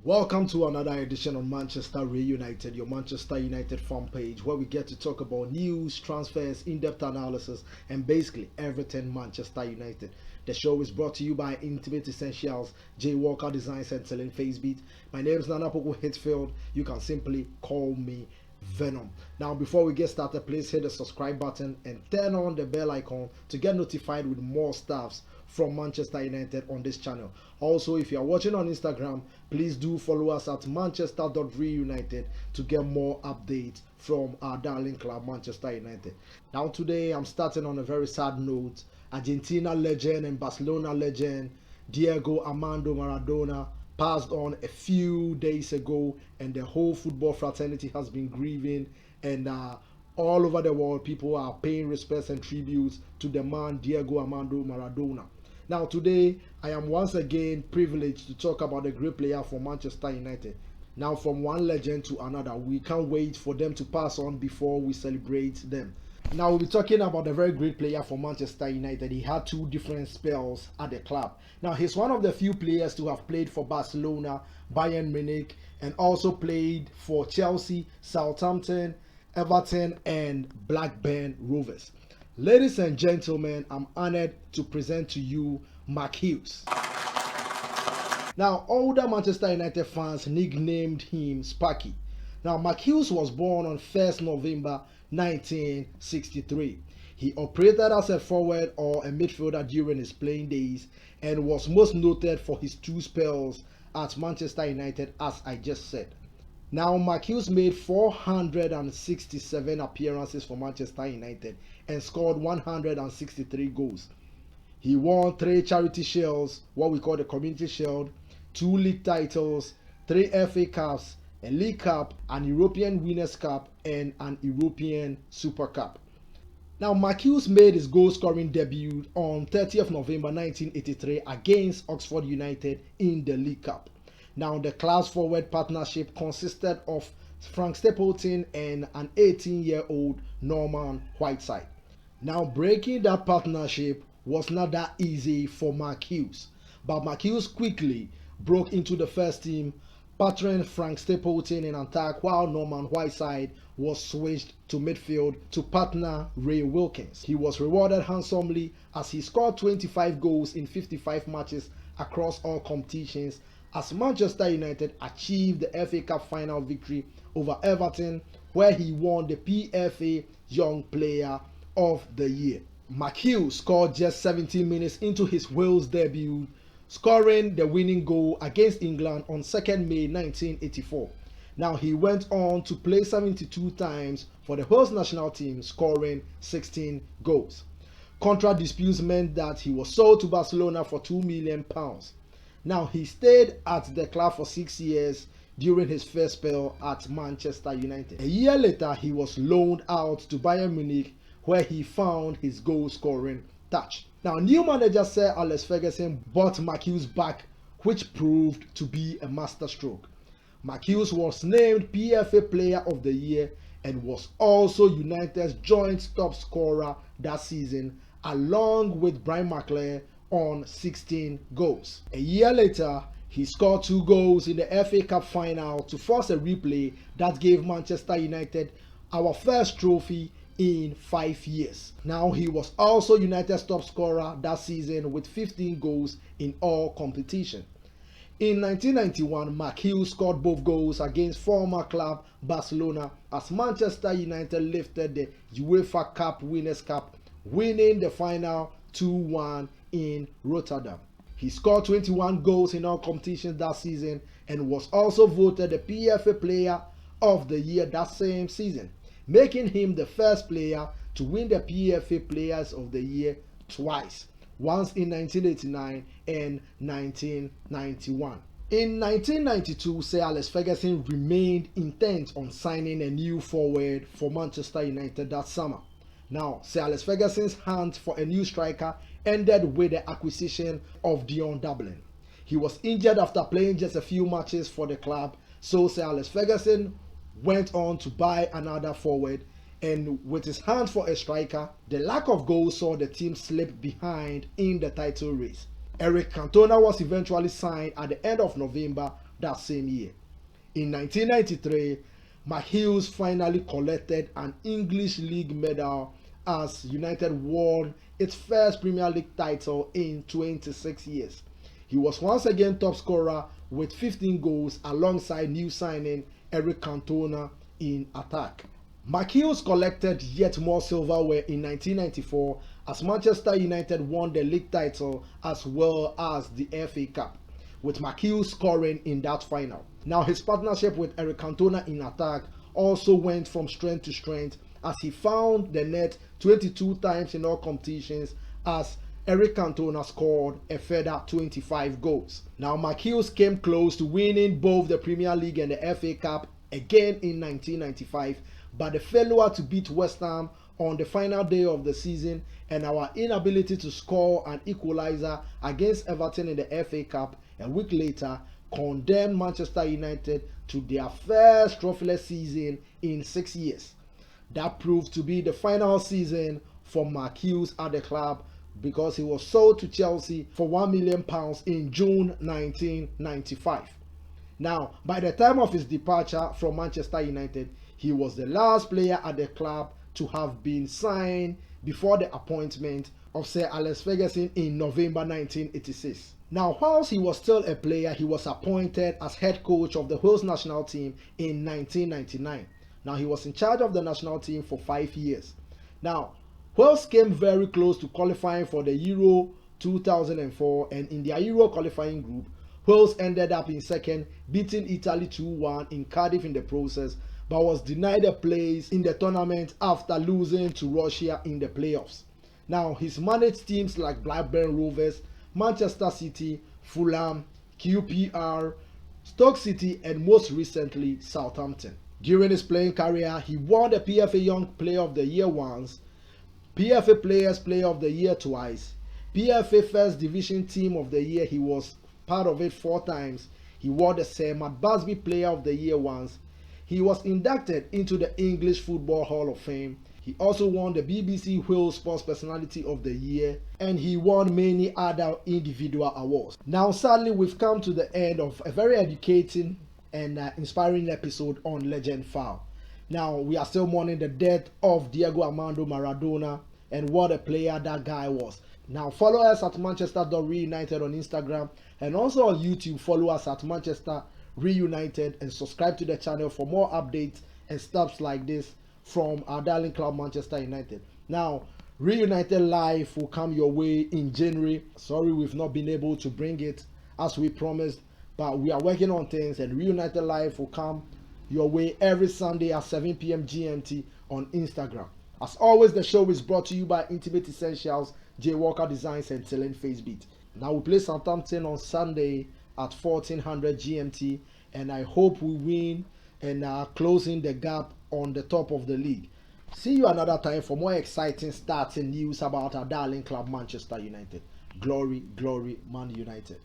Welcome to another edition on Manchester Reunited, your Manchester United fan page, where we get to talk about news, transfers, in-depth analysis, and basically everything Manchester United. The show is brought to you by Intimate Essentials, J Walker Designs and Selling Facebeat. My name is Bediako-Poku Hitfield. You can simply call me Venom. Now, before we get started, please hit the subscribe button and turn on the bell icon to get notified with more stuffs from Manchester United on this channel. Also, if you are watching on Instagram, please do follow us at manchester.reunited to get more updates from our darling club Manchester United. Now today I'm starting on a very sad note. Argentina legend and Barcelona legend Diego Armando Maradona passed on a few days ago, and the whole football fraternity has been grieving, and all over the world people are paying respects and tributes to the man Diego Armando Maradona. Now today I am once again privileged to talk about a great player for Manchester United. Now, from one legend to another, we can't wait for them to pass on before we celebrate them. Now we'll be talking about a very great player for Manchester United. He had two different spells at the club. Now he's one of the few players to have played for Barcelona, Bayern Munich, and also played for Chelsea, Southampton, Everton, and Blackburn Rovers. Ladies and gentlemen, I'm honored to present to you Hughes. Now, older Manchester United fans nicknamed him Sparky. Now, Hughes was born on 1st November 1963. He operated as a forward or a midfielder during his playing days and was most noted for his two spells at Manchester United, as I just said. Now, Hughes made 467 appearances for Manchester United and scored 163 goals. He won 3 charity shields, what we call the Community Shield, 2 league titles, 3 FA Cups, a League Cup, an European Winners' Cup, and an European Super Cup. Now, Hughes made his goal-scoring debut on 30th November 1983 against Oxford United in the League Cup. Now, the class forward partnership consisted of Frank Stapleton and an 18-year-old Norman Whiteside. Now, breaking that partnership was not that easy for Hughes, but Hughes quickly broke into the first team, partnering Frank Stapleton in attack, while Norman Whiteside was switched to midfield to partner Ray Wilkins. He was rewarded handsomely as he scored 25 goals in 55 matches across all competitions, as Manchester United achieved the FA Cup final victory over Everton, where he won the PFA Young Player of the Year. Hughes scored just 17 minutes into his Wales debut, scoring the winning goal against England on 2nd May 1984. Now, he went on to play 72 times for the host national team, scoring 16 goals. Contract disputes meant that he was sold to Barcelona for £2 million. Now, he stayed at the club for 6 years during his first spell at Manchester United. A year later, he was loaned out to Bayern Munich, where he found his goal-scoring touch. Now, new manager Sir Alex Ferguson brought Hughes back, which proved to be a masterstroke. Hughes was named PFA Player of the Year and was also United's joint top scorer that season, along with Brian McClair on 16 goals. A year later, he scored 2 goals in the FA Cup final to force a replay that gave Manchester United our first trophy in 5 years. Now, he was also United's top scorer that season with 15 goals in all competition. In 1991, Hughes scored both goals against former club Barcelona as Manchester United lifted the UEFA Cup Winners' Cup, winning the final 2-1 in Rotterdam. He scored 21 goals in all competitions that season and was also voted the PFA Player of the Year that same season, making him the first player to win the PFA Players of the Year twice, once in 1989 and 1991. In 1992, Sir Alex Ferguson remained intent on signing a new forward for Manchester United that summer. Now, Sir Alex Ferguson's hunt for a new striker ended with the acquisition of Dion Dublin. He was injured after playing just a few matches for the club, so Sir Alex Ferguson went on to buy another forward, and with his hunt for a striker, the lack of goals saw the team slip behind in the title race. Eric Cantona was eventually signed at the end of November that same year. In 1993, Hughes finally collected an English League medal as United won its first Premier League title in 26 years. He was once again top scorer with 15 goals alongside new signing Eric Cantona in attack. Hughes collected yet more silverware in 1994 as Manchester United won the league title as well as the FA Cup, with Hughes scoring in that final. Now his partnership with Eric Cantona in attack also went from strength to strength as he found the net 22 times in all competitions as Eric Cantona scored a further 25 goals. Now Hughes came close to winning both the Premier League and the FA Cup again in 1995, but the failure to beat West Ham on the final day of the season and our inability to score an equalizer against Everton in the FA Cup a week later condemned Manchester United to their first trophyless season in 6 years. That proved to be the final season for Hughes at the club because he was sold to Chelsea for £1 million in June 1995. Now, by the time of his departure from Manchester United, he was the last player at the club to have been signed before the appointment of Sir Alex Ferguson in November 1986. Now, whilst he was still a player, he was appointed as head coach of the Wales national team in 1999. Now, he was in charge of the national team for 5 years. Now, Wales came very close to qualifying for the Euro 2004, and in their Euro qualifying group, Wales ended up in second, beating Italy 2-1 in Cardiff in the process, but was denied a place in the tournament after losing to Russia in the playoffs. Now, he's managed teams like Blackburn Rovers, Manchester City, Fulham, QPR, Stoke City, and most recently Southampton. During his playing career, he won the PFA Young Player of the Year once, PFA Players Player of the Year twice, PFA First Division Team of the Year, he was part of it 4 times. He won the Sir Matt Busby Player of the Year once. He was inducted into the English Football Hall of Fame. He also won the BBC Wales Sports Personality of the Year, and he won many other individual awards. Now, sadly, we've come to the end of a very educating and inspiring episode on Legend Foul. Now, we are still mourning the death of Diego Armando Maradona, and what a player that guy was. Now, follow us at Manchester.Reunited on Instagram, and also on YouTube, follow us at Manchester Reunited, and subscribe to the channel for more updates and stuff like this from our darling club Manchester United. Now, Reunited Live will come your way in January. Sorry we've not been able to bring it as we promised, but we are working on things, and Reunited Live will come your way every Sunday at 7 p.m. GMT on Instagram. As always, the show is brought to you by Intimate Essentials, J Walker Designs, and Telling Facebeat. Now we play Southampton on Sunday at 1400 GMT, and I hope we win and are closing the gap on the top of the league. See you another time for more exciting stats and news about our darling club Manchester United. Glory, glory, Man United.